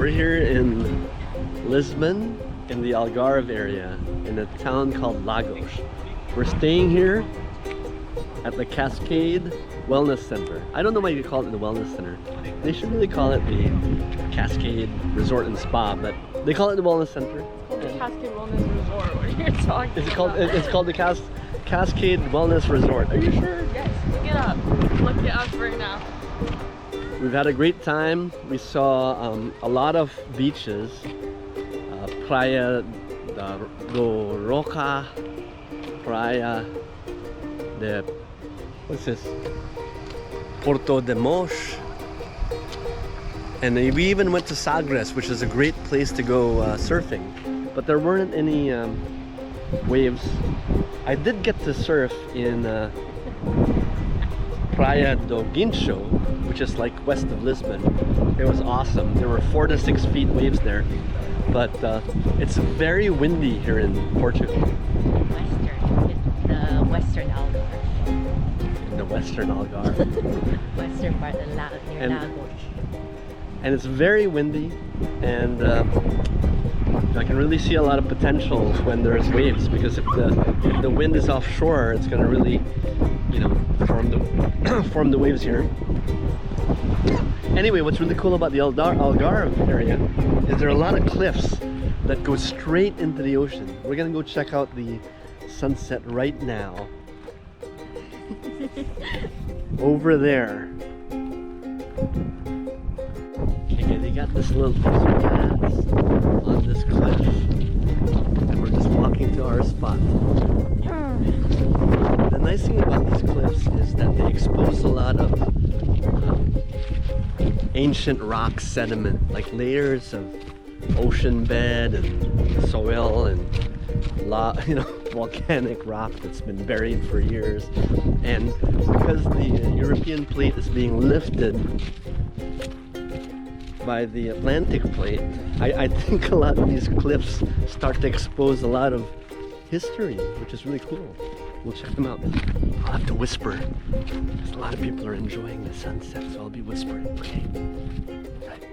We're here in Lisbon, in the Algarve area, in a town called Lagos. We're staying here at the Cascade Wellness Center. I don't know why you call it the Wellness Center. They should really call it the Cascade Resort and Spa, but they call it the Wellness Center. It's called the Cascade Wellness Resort. What are you talking about? It's called the Cascade Wellness Resort. Are you sure? Yes, look it up. Look it up right now. We've had a great time. We saw a lot of beaches. Praia do Roca, Praia de, what's this? Porto de Mos. And we even went to Sagres, which is a great place to go surfing. But there weren't any waves. I did get to surf in Praia do Guincho, which is like west of Lisbon. It was awesome. There were 4 to 6 feet waves there. But it's very windy here in Portugal. The Western Algarve. In the Western Algarve. Western part of near Lagos. And it's very windy, and I can really see a lot of potential when there's waves, because if the wind is offshore, it's going to really, you know, form the waves here. Anyway, what's really cool about the Algarve area is there are a lot of cliffs that go straight into the ocean. We're gonna go check out the sunset right now. Over there. Okay, they got this little paths on this cliff, and we're just walking to our spot. The nice thing about these cliffs is that they expose a lot of ancient rock sediment, like layers of ocean bed and soil and volcanic rock that's been buried for years. And because the European plate is being lifted by the Atlantic plate, I think a lot of these cliffs start to expose a lot of history, which is really cool. We'll check them out. I'll have to whisper, because a lot of people are enjoying the sunset, so I'll be whispering. Okay. Right.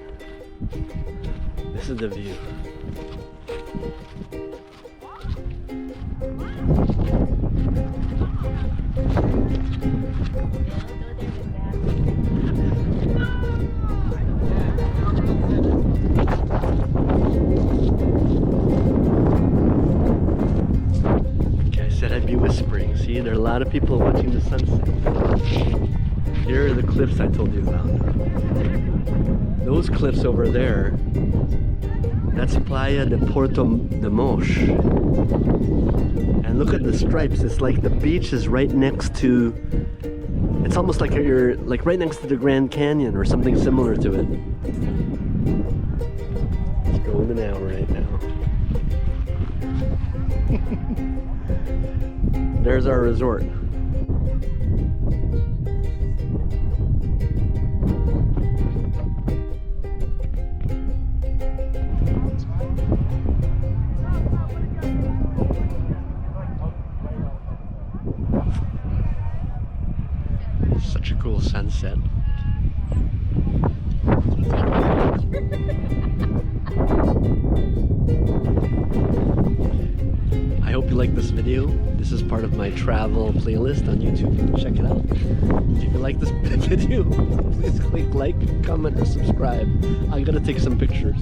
This is the view. I'd be whispering. See, there are a lot of people watching the sunset. Here are the cliffs I told you about. Those cliffs over there, that's Praia de Porto de Mos. And look at the stripes. It's like the beach is right next to, it's almost like you're like right next to the Grand Canyon or something similar to it. It's golden hour right now. There's our resort. Such a cool sunset. I hope you like this video. This is part of my travel playlist on YouTube. Check it out. If you like this video, please click like, comment, or subscribe. I gotta take some pictures.